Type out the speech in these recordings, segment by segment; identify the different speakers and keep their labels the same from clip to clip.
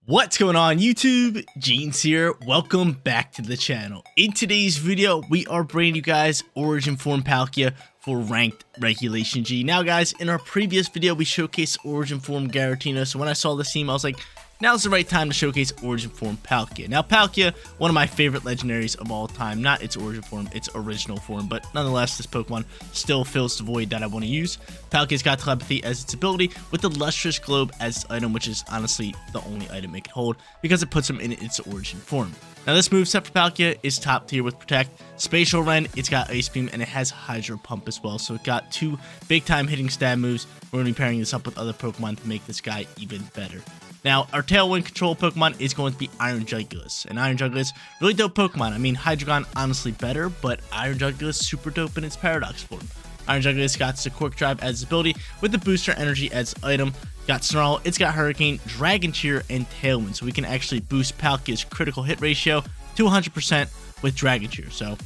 Speaker 1: What's going on YouTube? Jeans here. Welcome back to the channel. In today's video, we are bringing you guys Origin Forme Palkia for Ranked Regulation G. Now guys, in our previous video, we showcased Origin Forme Giratina. So when I saw this team, I was like, now's the right time to showcase Origin Forme Palkia. Now Palkia, one of my favorite legendaries of all time. Not its origin form, its original form. But nonetheless, this Pokemon still fills the void that I want to use. Palkia's got Telepathy as its ability, with the Lustrous Globe as its item, which is honestly the only item it can hold, because it puts him in its origin form. Now this moveset for Palkia is top tier with Protect, Spatial Rend, it's got Ice Beam, and it has Hydro Pump as well. So it got two big time hitting stab moves. We're going to be pairing this up with other Pokemon to make this guy even better. Now, our Tailwind control Pokemon is going to be Iron Jugulis. And Iron Jugulis, really dope Pokemon. I mean, Hydreigon, honestly better, but Iron Jugulis, super dope in its Paradox form. Iron Jugulis got Quark Drive as its ability, with the Booster Energy as its item. Got Snarl, it's got Hurricane, Dragon Cheer, and Tailwind. So we can actually boost Palkia's critical hit ratio to 100% with Dragon Cheer. So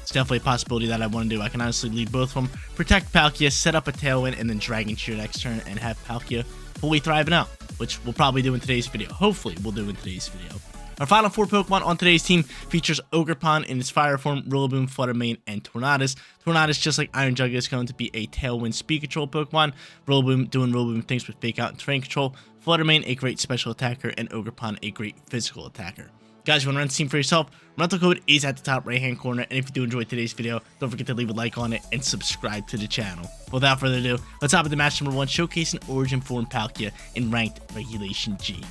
Speaker 1: it's definitely a possibility that I want to do. I can honestly lead both of them. Protect Palkia, set up a Tailwind, and then Dragon Cheer next turn and have Palkia fully thriving out, which we'll probably do in today's video. Hopefully, we'll do in today's video. Our final four Pokemon on today's team features Ogerpon in its fire form, Rillaboom, Fluttermane, and Tornadus. Tornadus, just like Iron Jugulis, is going to be a Tailwind speed control Pokemon. Rillaboom doing Rillaboom things with Fake Out and Terrain control. Fluttermane, a great special attacker, and Ogerpon, a great physical attacker. Guys, you want to run the team for yourself? Rental code is at the top right hand corner, and if you do enjoy today's video, don't forget to leave a like on it and subscribe to the channel. Without further ado, let's hop into match number 1, showcasing Origin Forme Palkia in Ranked Regulation G.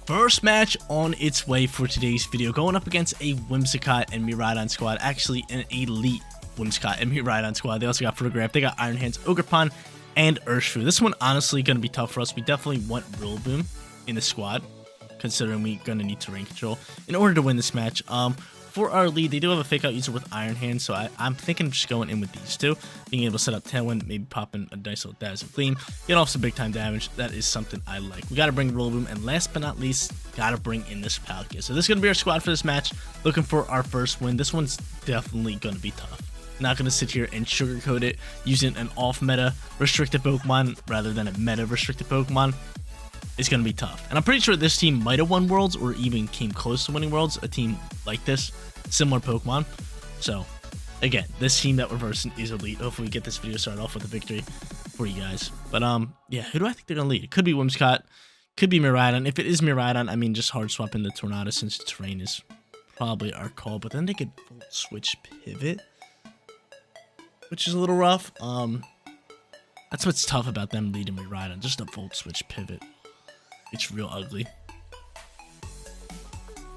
Speaker 1: First match on its way for today's video, going up against a Whimsicott and Miraidon squad, actually an elite Whimsicott and Miraidon squad. They also got Photograph, they got Iron Hands, Ogerpon, and Urshifu. This one honestly going to be tough for us. We definitely want Rillaboom in the squad, considering we're going to need terrain control in order to win this match. For our lead, they do have a Fake Out user with Iron Hand, so I'm thinking of just going in with these two. Being able to set up Tailwind, maybe pop in a nice little Dazzle Gleam, get off some big time damage. That is something I like. We got to bring Rillaboom, and last but not least, got to bring in this Palkia. So this is going to be our squad for this match. Looking for our first win. This one's definitely going to be tough. Not going to sit here and sugarcoat it using an off-meta restricted Pokemon rather than a meta restricted Pokemon. It's going to be tough. And I'm pretty sure this team might have won Worlds or even came close to winning Worlds. A team like this, similar Pokemon. So, again, this team that we're versing is elite. Hopefully we get this video started off with a victory for you guys. But, yeah, who do I think they're going to lead? It could be Whimsicott. Could be Miraidon. If it is Miraidon, I mean, just hard swap into Tornadus since terrain is probably our call. But then they could switch pivot, which is a little rough. That's what's tough about them leading Miraidon. Just a volt switch pivot. It's real ugly.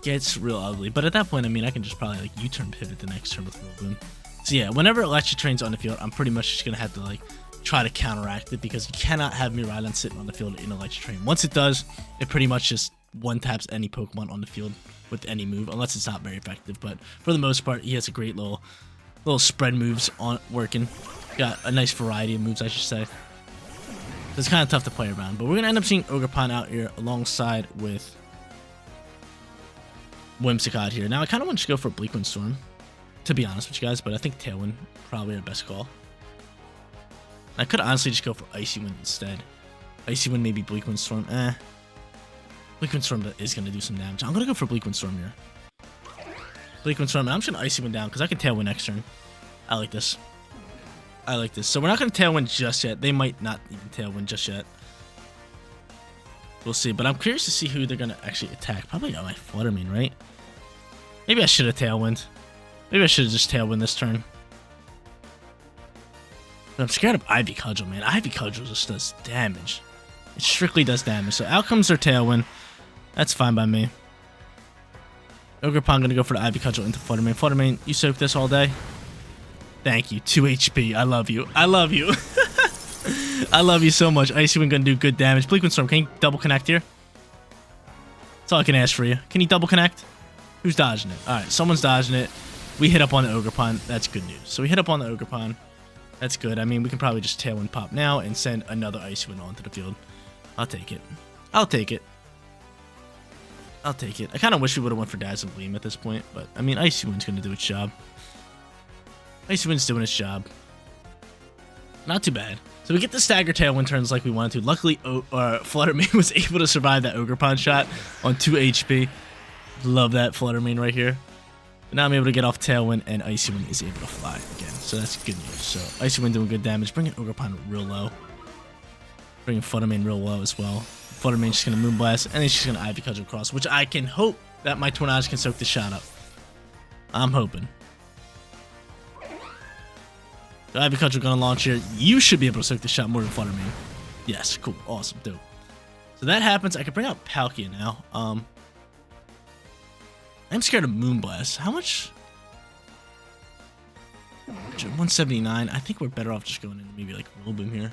Speaker 1: Gets real ugly. But at that point, I mean, I can just probably, like, U-turn pivot the next turn with Rillaboom. So, yeah, whenever Electric Train's on the field, I'm pretty much just going to have to, like, try to counteract it, because you cannot have Miraidon sitting on the field in Electric Train. Once it does, it pretty much just one-taps any Pokemon on the field with any move, unless it's not very effective. But for the most part, he has a great little spread moves on working. Got a nice variety of moves, I should say. It's kind of tough to play around, but we're going to end up seeing Ogerpon out here alongside with Whimsicott here. Now, I kind of want to just go for Bleak Wind Storm, to be honest with you guys, but I think Tailwind probably our best call. I could honestly just go for Icy Wind instead. Icy Wind, maybe Bleak Wind Storm. Bleak Wind Storm is going to do some damage. I'm going to go for Bleak Wind Storm here. Bleak Wind Storm, I'm just going to Icy Wind down, because I can Tailwind next turn. I like this. I like this. So we're not going to Tailwind just yet. They might not even Tailwind just yet. We'll see. But I'm curious to see who they're going to actually attack. Probably got my Fluttermane, right? Maybe I should have Tailwind. Maybe I should have just Tailwind this turn. But I'm scared of Ivy Cudgel, man. Ivy Cudgel just does damage. It strictly does damage. So out comes their Tailwind. That's fine by me. Ogerpon going to go for the Ivy Cudgel into Fluttermane. Fluttermane, you soak this all day? Thank you. 2 HP. I love you. I love you. I love you so much. Icy Wind gonna do good damage. Bleak Wind Storm, can you double connect here? That's all I can ask for you. Can you double connect? Who's dodging it? Alright, someone's dodging it. We hit up on the Ogerpon. That's good news. So we hit up on the Ogerpon. That's good. I mean, we can probably just Tailwind pop now and send another Icy Wind onto the field. I'll take it. I'll take it. I'll take it. I kind of wish we would have went for Dazzle Gleam at this point, but I mean, Icy Wind's gonna do its job. Icy Wind's doing its job. Not too bad. So we get the stagger tailwind turns like we wanted to. Luckily, Fluttermane was able to survive that Ogerpon shot on 2 HP. Love that Fluttermane right here. But now I'm able to get off Tailwind, and Icy Wind is able to fly again. So that's good news. So Icy Wind doing good damage. Bringing Ogerpon real low. Bringing Fluttermane real low as well. Fluttermane's just going to Moonblast, and then she's going to Ivy Cudgel across, which I can hope that my Tornadus can soak the shot up. I'm hoping. The Ivy Cudgel going to launch here. You should be able to soak the shot more than Fluttermane. Yes, cool. Awesome. Dope. So that happens. I can bring out Palkia now. I'm scared of Moonblast. How much? 179. I think we're better off just going in maybe like Rillaboom here.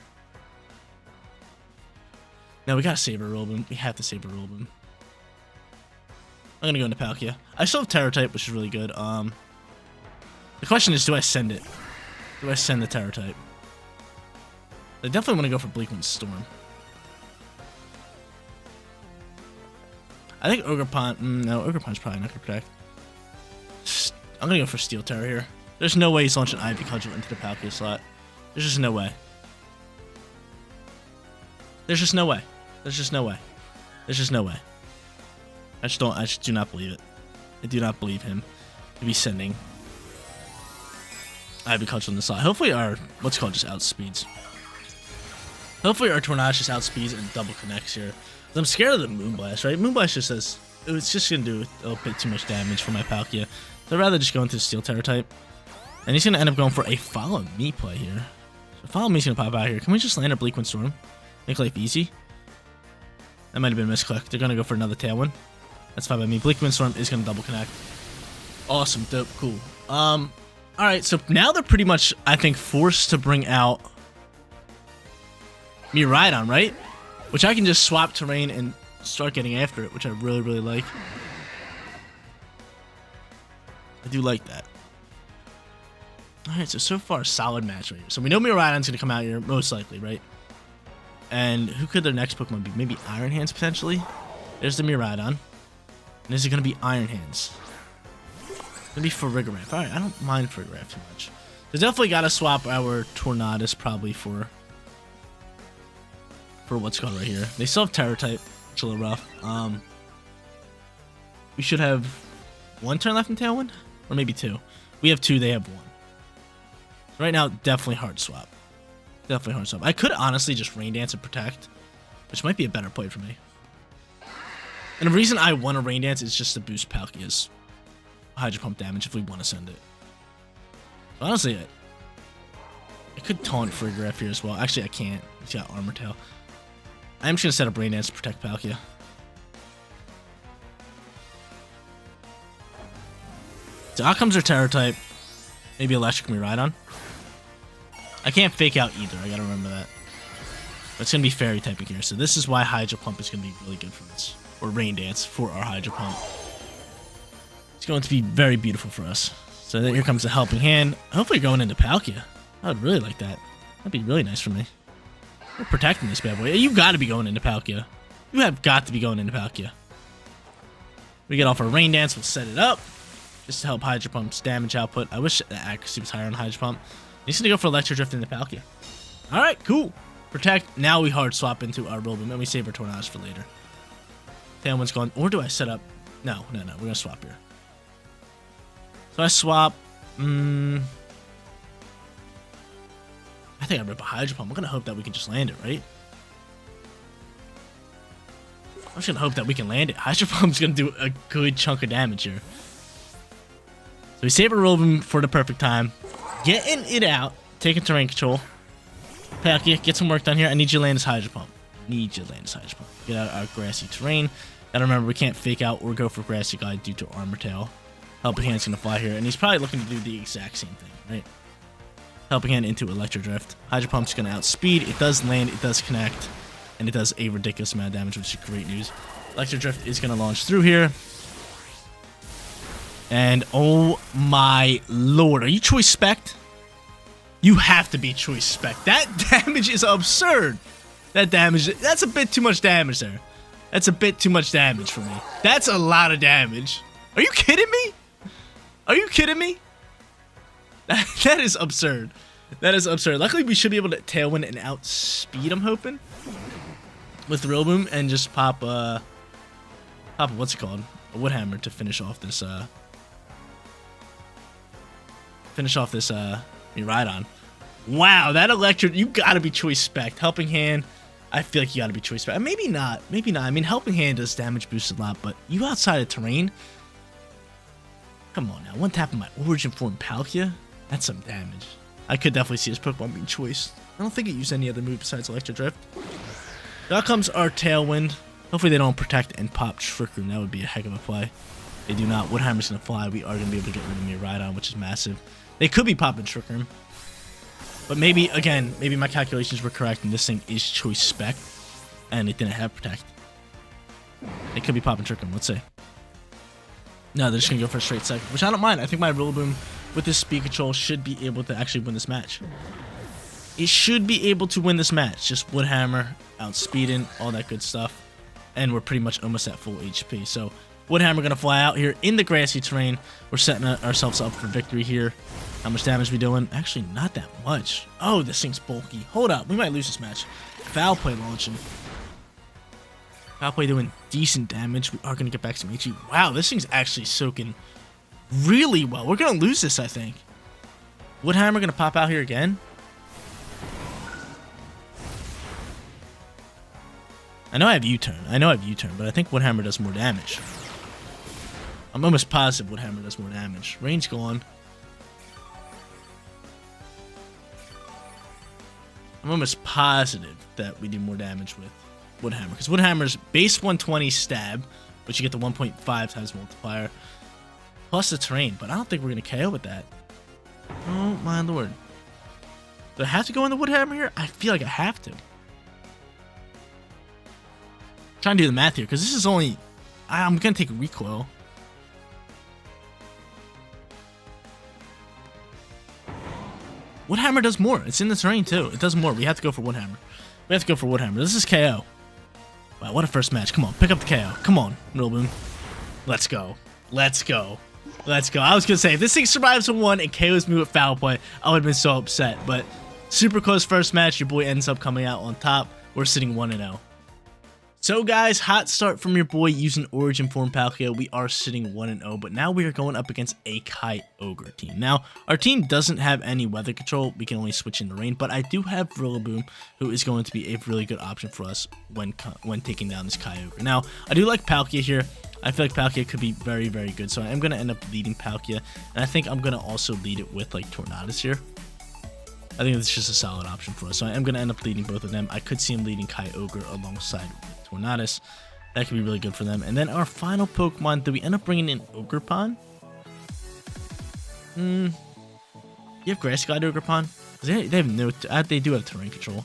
Speaker 1: No, we gotta Saber Rillaboom. We have to Saber Rillaboom. I'm gonna go into Palkia. I still have Terra type, which is really good. The question is, do I send it? Do I send the Terra type? I definitely want to go for Bleakwind Storm. I think Ogerpon. No, Ogerpon's probably not gonna protect. I'm gonna go for Steel Terror here. There's no way he's launching Ivy Cudgel into the Palkia slot. There's just no way. There's just no way. There's just no way. There's just no way. I just do not believe it. I do not believe him to be sending Ivy Cudgel in the slot. Hopefully our, what's called, just outspeeds. Hopefully our Tornadus just outspeeds and double connects here. I'm scared of the Moonblast, right? Moonblast just says it's just going to do a bit too much damage for my Palkia. So I'd rather just go into the Steel Terror type. And he's going to end up going for a Follow Me play here. So Follow Me's going to pop out here. Can we just land a Bleakwind Storm? Make life easy? That might have been a misclick. They're going to go for another Tailwind. That's fine by me. Bleakwind Storm is going to double connect. Awesome. Dope. Cool. Alright, so now they're pretty much, I think, forced to bring out Mewtwo, right? Which I can just swap terrain and start getting after it, which I really, really like. I do like that. Alright, so far, solid match right here. So we know Mewtwo's going to come out here, most likely, right? And who could their next Pokemon be? Maybe Iron Hands, potentially? There's the Mewtwo. And is it going to be Iron Hands? It's going to be Farigiraf. Alright, I don't mind Farigiraf too much. They definitely got to swap our Tornadus probably for what's called right here. They still have Terror type, which is a little rough. We should have 1 turn left in Tailwind? Or maybe 2. We have 2, they have 1. Right now, definitely hard swap. Definitely hard swap. I could honestly just Rain Dance and Protect, which might be a better play for me. And the reason I want to Rain Dance is just to boost Palkia's Hydro Pump damage if we want to send it. So honestly, I could taunt Farigiraf here as well. Actually, I can't. He's got Armor Tail. I'm just going to set up Rain Dance to protect Palkia. So out comes our Terror type. Maybe Electric Mewtwo. I can't fake out either. I got to remember that. But it's going to be Fairy typing here. So this is why Hydro Pump is going to be really good for this. Or Rain Dance for our Hydro Pump. It's going to be very beautiful for us. So then here comes the Helping Hand. Hopefully going into Palkia. I would really like that. That'd be really nice for me. We're protecting this bad boy. You got to be going into Palkia. You have got to be going into Palkia. We get off our Rain Dance. We'll set it up. Just to help Hydro Pump's damage output. I wish the accuracy was higher on Hydro Pump. He's going to go for Electro Drift into Palkia. Alright, cool. Protect. Now we hard swap into our Rillaboom. And we save our Tornadus for later. Tailwind's gone. Or do I set up? No. We're going to swap here. So I swap. I think I rip a Hydro Pump. I'm going to hope that we can just land it, right? I'm just going to hope that we can land it. Hydro Pump's going to do a good chunk of damage here. So we save a Rillaboom for the perfect time. Getting it out. Taking terrain control. Palkia, get some work done here. I need you to land this Hydro Pump. Get out our grassy terrain. Gotta remember, we can't fake out or go for Grassy Glide due to Armor Tail. Helping Hand's gonna fly here. And he's probably looking to do the exact same thing, right? Helping Hand into Electro Drift. Hydro Pump's gonna outspeed. It does land. It does connect. And it does a ridiculous amount of damage, which is great news. Electro Drift is gonna launch through here. And oh my lord, are you Choice Spect? You have to be Choice Spect. That damage is absurd. That's a bit too much damage there. That's a bit too much damage for me. That's a lot of damage. Are you kidding me? Are you kidding me? That is absurd. That is absurd. Luckily, we should be able to Tailwind and outspeed, I'm hoping, with Rillaboom and just pop what's it called? A Wood Hammer to finish off this Miraidon. Wow, that Electric, you gotta be Choice Spec. Helping Hand, I feel like you gotta be Choice Spec. Maybe not. Maybe not. I mean, Helping Hand does damage boost a lot, but you outside of terrain? Come on now. One tap of my Origin Form Palkia? That's some damage. I could definitely see this Pokemon being choiced. I don't think it used any other move besides Electric Drift. Out comes our Tailwind. Hopefully they don't protect and pop Trick Room. That would be a heck of a play. They do not. Wood Hammer's gonna fly. We are gonna be able to get rid of Miraidon, which is massive. They could be popping Trick Room. But maybe, again, maybe my calculations were correct and this thing is Choice Spec and it didn't have Protect. They could be popping Trick Room. Let's see. No, they're just going to go for a straight second, which I don't mind. I think my Rillaboom with this speed control should be able to actually win this match. It should be able to win this match. Just Wood Hammer, outspeeding, all that good stuff. And we're pretty much almost at full HP. So Wood Hammer going to fly out here in the grassy terrain. We're setting ourselves up for victory here. How much damage we doing? Actually, not that much. Oh, this thing's bulky. Hold up. We might lose this match. Foul Play launching. Foul Play doing decent damage. We are going to get back some HP. Wow, this thing's actually soaking really well. We're going to lose this, I think. Wood Hammer going to pop out here again. I know I have U-turn. But I think Wood Hammer does more damage. I'm almost positive Wood Hammer does more damage. Range gone. I'm almost positive that we do more damage with Wood Hammer. Because Wood Hammer's base 120 stab, but you get the 1.5 times multiplier, plus the terrain. But I don't think we're going to KO with that. Oh, my lord. Do I have to go in the Wood Hammer here? I feel like I have to. Trying to do the math here, because this is only... I'm going to take a recoil. Wood Hammer does more. It's in the terrain, too. It does more. We have to go for Wood Hammer. We have to go for Wood Hammer. This is KO. Wow, what a first match. Come on, pick up the KO. Come on, Rillaboom. Let's go. Let's go. Let's go. I was going to say, if this thing survives a 1 and KOs me with Foul Play, I would have been so upset. But super close first match. Your boy ends up coming out on top. We're sitting 1-0. So guys, hot start from your boy using Origin Form Palkia. We are sitting 1-0, but now we are going up against a Kyogre team. Now, our team doesn't have any weather control. We can only switch in the rain, but I do have Rillaboom, who is going to be a really good option for us when taking down this Kyogre. Now, I do like Palkia here. I feel like Palkia could be very, very good, so I am going to end up leading Palkia, and I think I'm going to also lead it with, like, Tornadus here. I think it's just a solid option for us, so I am going to end up leading both of them. I could see him leading Kyogre alongside Tornadus. That could be really good for them. And then our final Pokemon, did we end up bringing in Ogerpon? You have Grass Glide Ogerpon? They have no... they do have terrain control.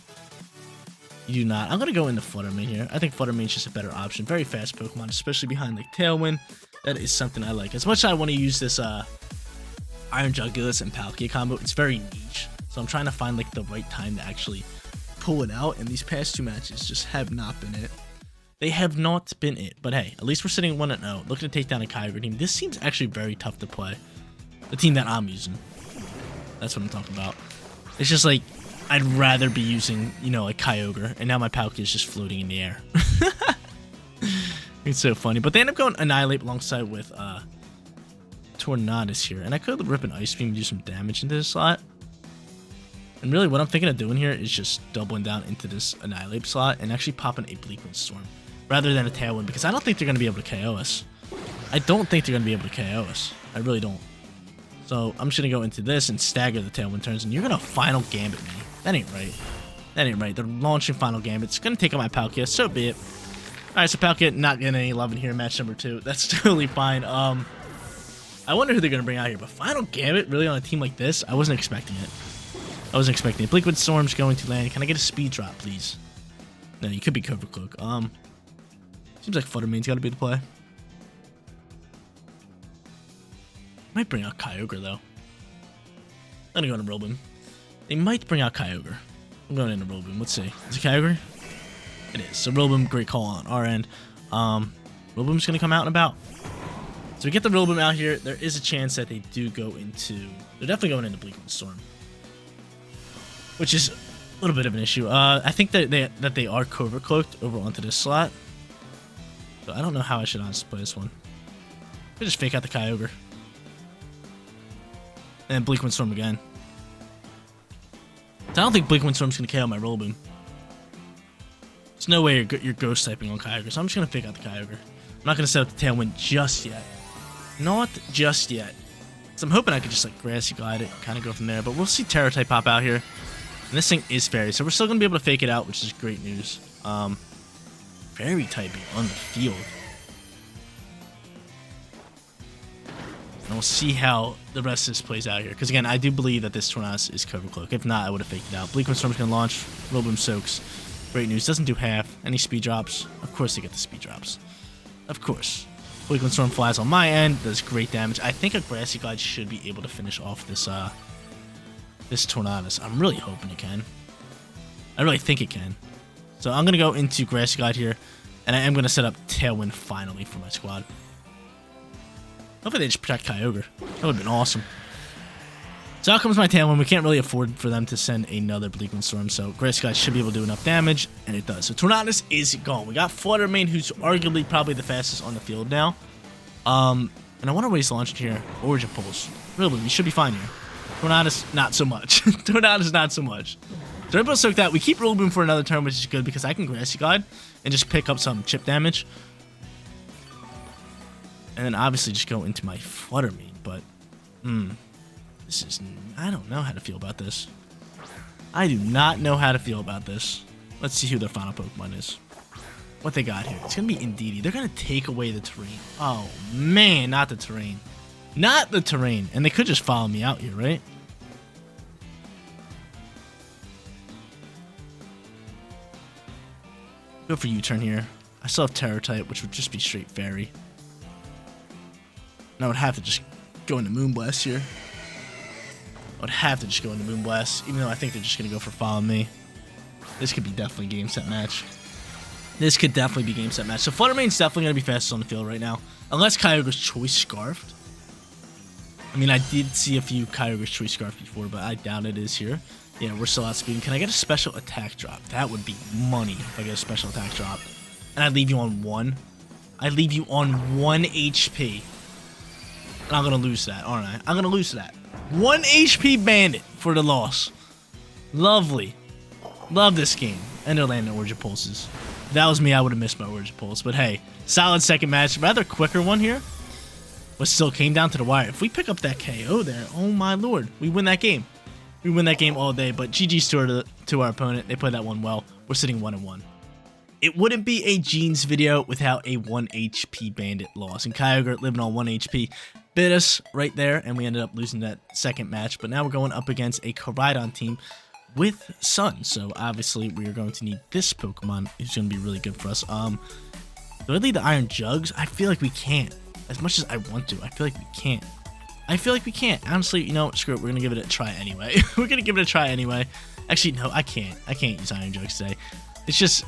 Speaker 1: You do not. I'm going to go into Fluttermane here. I think Fluttermane is just a better option. Very fast Pokemon, especially behind like Tailwind. That is something I like. As much as I want to use this Iron Jugulis and Palkia combo, it's very niche. So I'm trying to find like the right time to actually pull it out. And these past 2 matches just have not been it. They have not been it. But hey, at least we're sitting 1-0. Looking to take down a Kyogre team. This seems actually very tough to play. The team that I'm using. That's what I'm talking about. It's just like, I'd rather be using, you know, like Kyogre. And now my Palkia is just floating in the air. It's so funny. But they end up going Annihilate alongside with Tornadus here. And I could rip an Ice Beam and do some damage into this slot. And really what I'm thinking of doing here is just doubling down into this Annihilate slot and actually popping a Bleak Wind Storm rather than a Tailwind, because I don't think they're going to be able to KO us. I don't think they're going to be able to KO us. I really don't. So I'm just going to go into this and stagger the Tailwind turns, and you're going to Final Gambit me. That ain't right. That ain't right. They're launching Final Gambit. It's going to take out my Palkia, so be it. Alright, so Palkia not getting any love in here in match number 2. That's totally fine. I wonder who they're going to bring out here, but Final Gambit really on a team like this? I wasn't expecting it. I wasn't expecting it. Bleak Wind Storm's going to land. Can I get a speed drop, please? No, you could be Cover Cloak. Seems like Fluttermane's got to be the play. Might bring out Kyogre, though. I'm going to go into Rillaboom. They might bring out Kyogre. I'm going into Rillaboom. Let's see. Is it Kyogre? It is. So Rillaboom, great call on our end. Rillaboom's going to come out and about. So we get the Rillaboom out here. There is a chance that they do go into... They're definitely going into Bleak Wind Storm. which is a little bit of an issue. I think that they are Covert Cloaked over onto this slot. So I don't know how I should honestly play this one. I just fake out the Kyogre. And Bleak Wind Storm again. So I don't think Bleak Wind Storm's going to KO my Rillaboom. There's no way you're ghost typing on Kyogre, so I'm just going to fake out the Kyogre. I'm not going to set up the Tailwind just yet. Not just yet. So I'm hoping I could just like Grassy Glide it, kind of go from there. But we'll see Terra type pop out here. And this thing is Fairy, so we're still going to be able to fake it out, which is great news. Fairy typing on the field. And we'll see how the rest of this plays out here. Because again, I do believe that this Tornadus is Covert Cloak. If not, I would have faked it out. Bleak Wind Storm's going to launch. Rillaboom soaks. Great news. Doesn't do half. Any speed drops? Of course they get the speed drops. Of course. Bleak Wind Storm flies on my end. Does great damage. I think a Grassy Glide should be able to finish off this this Tornadus. I'm really hoping it can. I really think it can. So I'm going to go into Grassy Glide here. And I am going to set up Tailwind finally for my squad. Hopefully they just protect Kyogre. That would have been awesome. So out comes my Tailwind. We can't really afford for them to send another Bleak Wind Storm. So Grassy Glide should be able to do enough damage. And it does. So Tornadus is gone. We got Flutter Mane, who's arguably probably the fastest on the field now. And I wonder what he's launched here. Origin Pulse. Really, we should be fine here. Tornadus, not so much. Tornadus, not so much. So Rainbow Soak that. We keep Rillaboom for another turn, which is good because I can Grassy Glide and just pick up some chip damage. And then obviously just go into my Flutter Mane. But, this is... I don't know how to feel about this. I do not know how to feel about this. Let's see who their final Pokemon is. What they got here. It's going to be Indeedee. They're going to take away the terrain. Oh, man. Not the terrain. Not the terrain. And they could just follow me out here, right? Go for U-turn here. I still have Terror type, which would just be straight Fairy. And I would have to just go into Moonblast here. I would have to just go into Moonblast, even though I think they're just going to go for Follow Me. This could be definitely game, set, match. This could definitely be game, set, match. So Flutter Mane's definitely going to be fastest on the field right now. Unless Kyogre's Choice Scarfed. I mean, I did see a few Kyogre's Choice Scarf before, but I doubt it is here. Yeah, we're still outspeeding. Can I get a special attack drop? That would be money if I get a special attack drop. And I leave you on 1. I leave you on 1 HP. And I'm going to lose that, aren't I? I'm going to lose that. 1 HP Bandit for the loss. Lovely. Love this game. And they're landing Origin Pulses. If that was me, I would have missed my Origin Pulse. But hey, solid second match. Rather quicker one here. But still came down to the wire. If we pick up that KO there, oh my lord. We win that game. We win that game all day, but GG's to our opponent. They played that one well. We're sitting 1-1. It wouldn't be a Jeans video without a 1 HP Bandit loss. And Kyogre living on 1 HP bit us right there, and we ended up losing that second match. But now we're going up against a Koraidon team with Sun. So obviously we are going to need this Pokemon. It's going to be really good for us. Do I lead the Iron Jugs? I feel like we can't. As much as I want to, I feel like we can't. I feel like we can't. Honestly, you know, screw it. We're going to give it a try anyway. We're going to give it a try anyway. Actually, no, I can't. I can't use Iron Jugs today. It's just...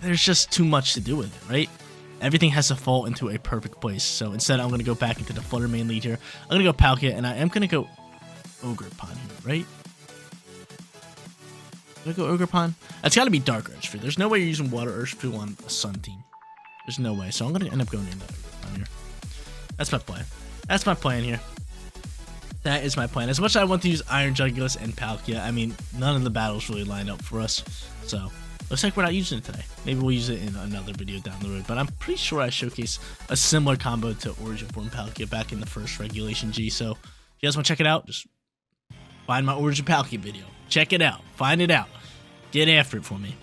Speaker 1: there's just too much to do with it, right? Everything has to fall into a perfect place. So instead, I'm going to go back into the Flutter Mane lead here. I'm going to go Palkia, and I am going to go Ogerpon here, right? Did I go Ogerpon? That's got to be Dark Urshifu. There's no way you're using Water Urshifu on a Sun team. There's no way. So I'm going to end up going into Ogerpon here. That's my plan. That's my plan here. That is my plan. As much as I want to use Iron Jugulis and Palkia, I mean, none of the battles really lined up for us. So, looks like we're not using it today. Maybe we'll use it in another video down the road. But I'm pretty sure I showcased a similar combo to Origin Forme Palkia back in the first Regulation G. So, if you guys want to check it out, just find my Origin Palkia video. Check it out. Find it out. Get after it for me.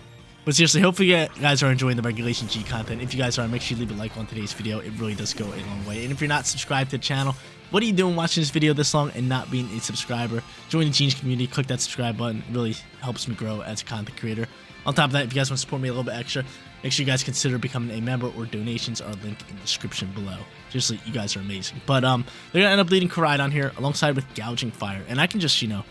Speaker 1: But seriously, hopefully you guys are enjoying the Regulation G content. If you guys are, make sure you leave a like on today's video. It really does go a long way. And if you're not subscribed to the channel, what are you doing watching this video this long and not being a subscriber? Join the Jeans community. Click that subscribe button. It really helps me grow as a content creator. On top of that, if you guys want to support me a little bit extra, make sure you guys consider becoming a member, or donations are linked in the description below. Seriously, you guys are amazing. But they're going to end up leading Koraidon here alongside with Gouging Fire. And I can just, you know,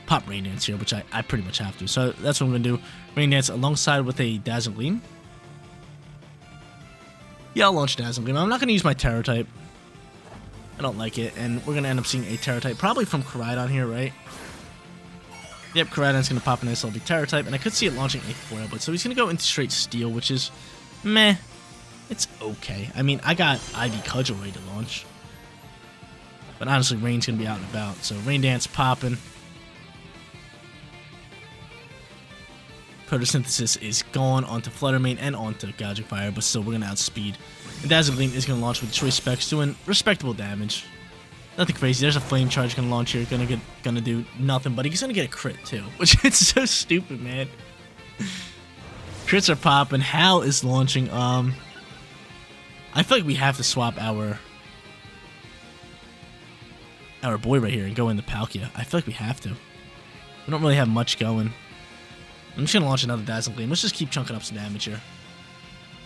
Speaker 1: pop Rain Dance here, which I pretty much have to. So that's what I'm going to do. Rain Dance alongside with a Dazzling Gleam. Yeah, I'll launch Dazzling Gleam. I'm not going to use my Terror type. I don't like it. And we're going to end up seeing a Terror type, probably from Koraidon here, right? Yep, Giratin's going to pop a nice level Terror type, and I could see it launching a foil, but so he's going to go into straight Steel, which is meh. It's okay. I mean, I got Ivy Cudgel ready to launch. But honestly, Rain's going to be out and about, so Rain Dance popping. Photosynthesis is gone onto Flutter Mane and onto Gouging Fire, but still, we're going to outspeed. And Dazzling Gleam is going to launch with Choice Specs, doing respectable damage. Nothing crazy. There's a Flame Charge going to launch here, gonna do nothing, but he's going to get a crit too, which is so stupid, man. Crits are popping. Hal is launching. I feel like we have to swap our boy right here and go into Palkia. I feel like we have to. We don't really have much going. I'm just going to launch another Dazzling Gleam. Let's just keep chunking up some damage here.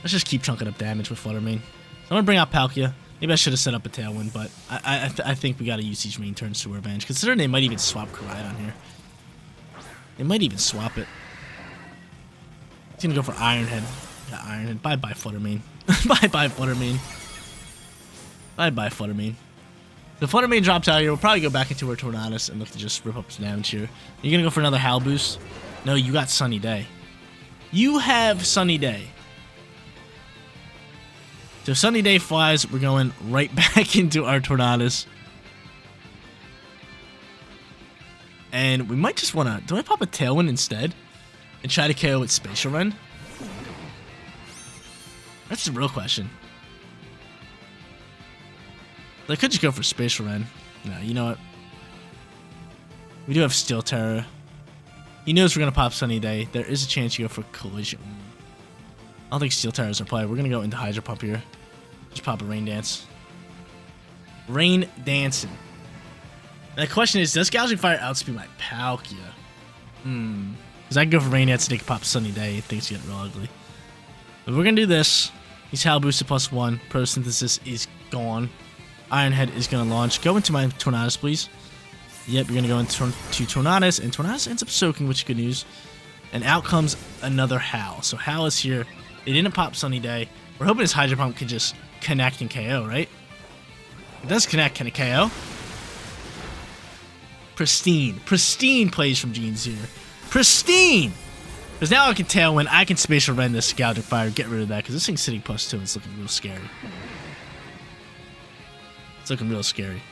Speaker 1: Let's just keep chunking up damage with Flutter Mane. So I'm going to bring out Palkia. Maybe I should have set up a Tailwind, but I think we got to use these Rain turns to our advantage. Considering they might even swap Giratina here. They might even swap it. He's going to go for Iron Head. Yeah, Iron Head. Bye-bye, Flutter Mane. Bye-bye, Flutter Mane. Bye-bye, Flutter Mane. The Flutter Mane drops out here. We'll probably go back into our Tornadus and look to just rip up some damage here. You're going to go for another Howl boost? No, you got Sunny Day. You have Sunny Day. So if Sunny Day flies, we're going right back into our Tornadus. And we might just want to... Do I pop a Tailwind instead? And try to KO with Spatial Rend? That's the real question. I could just go for Spatial Rend. No, you know what? We do have Steel Terror. He knows we're going to pop Sunny Day. There is a chance you go for Collision. I don't think Steel Terror is our play. We're going to go into Hydro Pump here. Just pop a Rain Dance. Rain Dancing. And the question is, does Gouging Fire outspeed my Palkia? Because I can go for Rain Dance and they can pop Sunny Day if things get real ugly. But we're going to do this. He's Hal boosted +1. Photosynthesis is gone. Iron Head is going to launch. Go into my Tornadus, please. Yep, you're going to go into Tornadus, and Tornadus ends up soaking, which is good news. And out comes another Hal. So Hal is here. They didn't pop Sunny Day. We're hoping his Hydro Pump can just connect and KO, right? It does connect. Can it KO? Pristine. Pristine plays from Jeans here. Pristine! Because now I can Tailwind. I can Spatial Rend this Gouging Fire. Get rid of that, because this thing's sitting +2 and it's looking real scary. It's looking real scary.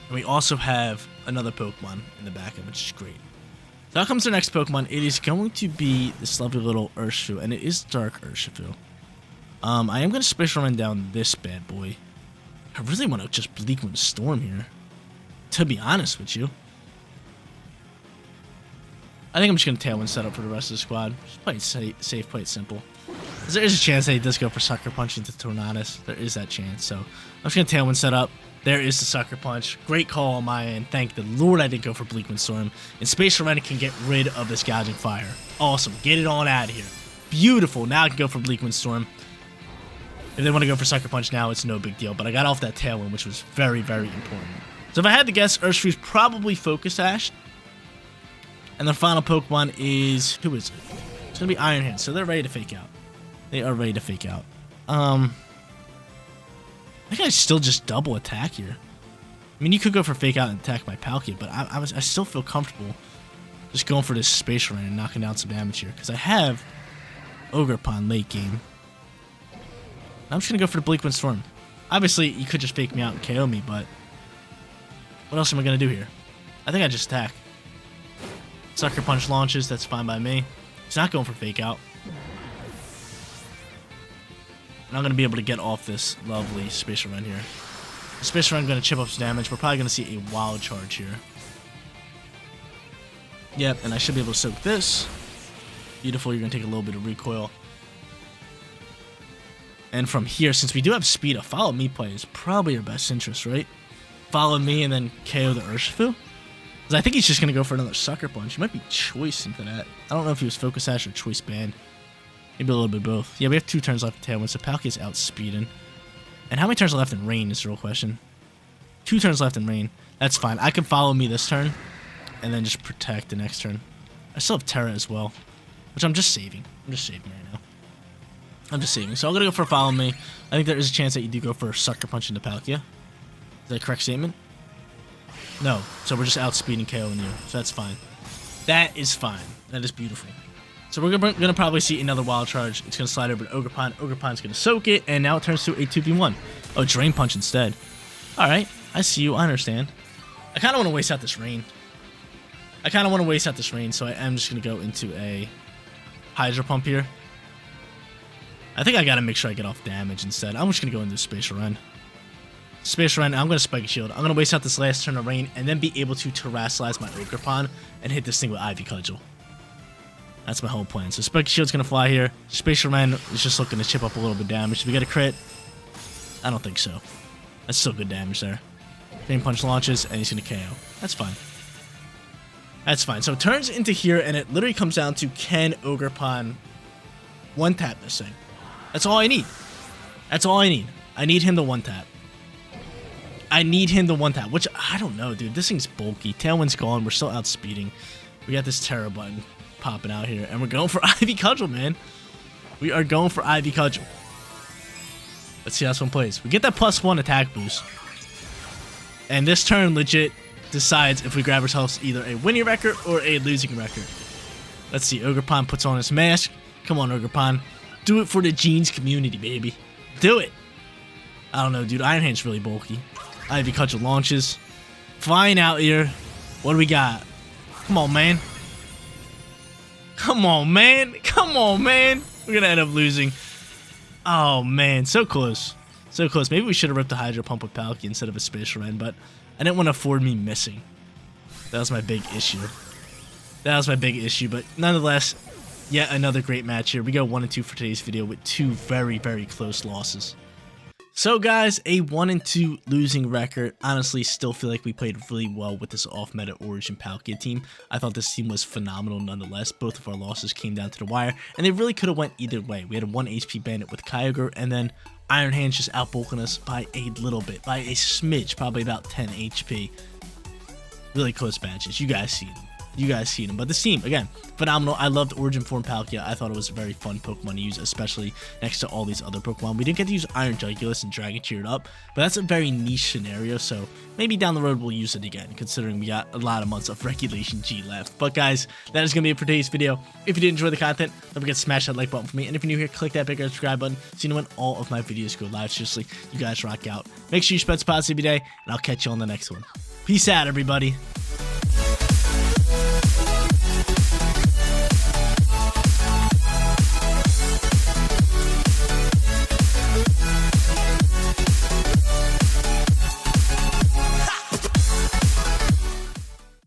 Speaker 1: And we also have another Pokemon in the back end, which is great. So out comes our next Pokemon. It is going to be this lovely little Urshifu, and it is Dark Urshifu. I am going to Spatial Rend down this bad boy. I really want to just Bleak Wind Storm here, to be honest with you. I think I'm just going to Tailwind set up for the rest of the squad. Just play it safe, play it simple. There is a chance that he does go for Sucker Punch into Tornadus. There is that chance, so I'm just going to Tailwind set up. There is the Sucker Punch. Great call on my end. Thank the Lord I didn't go for Bleak Wind Storm. And Spatial Rend can get rid of this Gouging Fire. Awesome. Get it on out of here. Beautiful. Now I can go for Bleak Wind Storm. If they want to go for Sucker Punch now, it's no big deal. But I got off that Tailwind, which was very, very important. So if I had to guess, Urshifu's probably Focus Sash. And the final Pokemon is... Who is it? It's going to be Iron Hand. So they're ready to fake out. They are ready to fake out. I think I still just double attack here. I mean, you could go for fake out and attack my Palkia, but I still feel comfortable just going for this Spatial Rend and knocking down some damage here, because I have Ogerpon late game. I'm just going to go for the Bleak Wind Storm. Obviously, you could just fake me out and KO me, but what else am I going to do here? I think I just attack. Sucker Punch launches, that's fine by me. He's not going for fake out. And I'm going to be able to get off this lovely Spatial Rend here. The Spatial Rend going to chip up some damage. We're probably going to see a Wild Charge here. Yep, and I should be able to soak this. Beautiful, you're going to take a little bit of recoil. And from here, since we do have speed, a Follow Me play is probably our best interest, right? Follow me and then KO the Urshifu. Because I think he's just going to go for another Sucker Punch. He might be Choice into that. I don't know if he was Focus Sash or Choice Band. Maybe a little bit of both. Yeah, we have 2 turns left in Tailwind, so Palkia's outspeeding. And how many turns are left in Rain is the real question. 2 turns left in Rain. That's fine. I can Follow Me this turn, and then just Protect the next turn. I still have Terra as well, which I'm just saving. I'm just saving right now. I'm just saving. So I'm going to go for Follow Me. I think there is a chance that you do go for Sucker Punch into Palkia. Is that a correct statement? No, so we're just outspeeding KOing you, so that's fine. That is fine. That is beautiful. So we're gonna probably see another Wild Charge. It's gonna slide over to Ogerpon. Ogerpon's gonna soak it, and now it turns to a 2v1. Oh, Drain Punch instead. Alright, I see you, I understand. I kinda wanna waste out this rain. So I am just gonna go into a Hydro Pump here. I think I gotta make sure I get off damage instead. I'm just gonna go into Spatial Rend. Spatial Rend, I'm gonna Spike Shield. I'm gonna waste out this last turn of rain and then be able to Terrasilize my Ogerpon and hit this thing with Ivy Cudgel. That's my whole plan. So Spike Shield's gonna fly here. Spatial Rend is just looking to chip up a little bit of damage. Do we get a crit? I don't think so. That's still good damage there. Drain Punch launches and he's gonna KO. That's fine. That's fine. So it turns into here and it literally comes down to can Ogerpon one tap this thing. That's all I need. That's all I need. I need him to one tap. Which I don't know, dude. This thing's bulky. Tailwind's gone. We're still outspeeding. We got this Terra button popping out here, and we're going for Ivy Cudgel, man. We are going for Ivy Cudgel. Let's see how this one plays. We get that +1 attack boost, and this turn legit decides if we grab ourselves either a winning record or a losing record. Let's see. Ogerpon puts on his mask. Come on, Ogerpon. Do it for the Jeans community, baby. Do it. I don't know, dude. Iron Hand's really bulky. Ivy Cudgel launches. Flying out here. What do we got? Come on, man. Come on, man. We're going to end up losing. Oh, man. So close. So close. Maybe we should have ripped the Hydro Pump with Palkia instead of a Spatial Rend, but I didn't want to afford me missing. That was my big issue. But nonetheless, yet another great match here. We go 1-2 for today's video with two very, very close losses. So guys, a 1-2 losing record. Honestly, still feel like we played really well with this off-meta Origin Palkia team. I thought this team was phenomenal nonetheless. Both of our losses came down to the wire, and they really could have went either way. We had a 1 HP Bandit with Kyogre, and then Iron Hand's just outbulking us by a little bit, by a smidge, probably about 10 HP. Really close matches. You guys see them. But this team, again, phenomenal. I loved Origin Form Palkia. I thought it was a very fun Pokemon to use, especially next to all these other Pokemon. We didn't get to use Iron Jugulus and Dragon Cheered Up, but that's a very niche scenario, so maybe down the road we'll use it again, considering we got a lot of months of Regulation G left. But guys, that is going to be it for today's video. If you did enjoy the content, don't forget to smash that like button for me, and if you're new here, click that big red subscribe button so you know when all of my videos go live. Seriously, you guys rock out. Make sure you spread some positivity today, and I'll catch you on the next one. Peace out, everybody.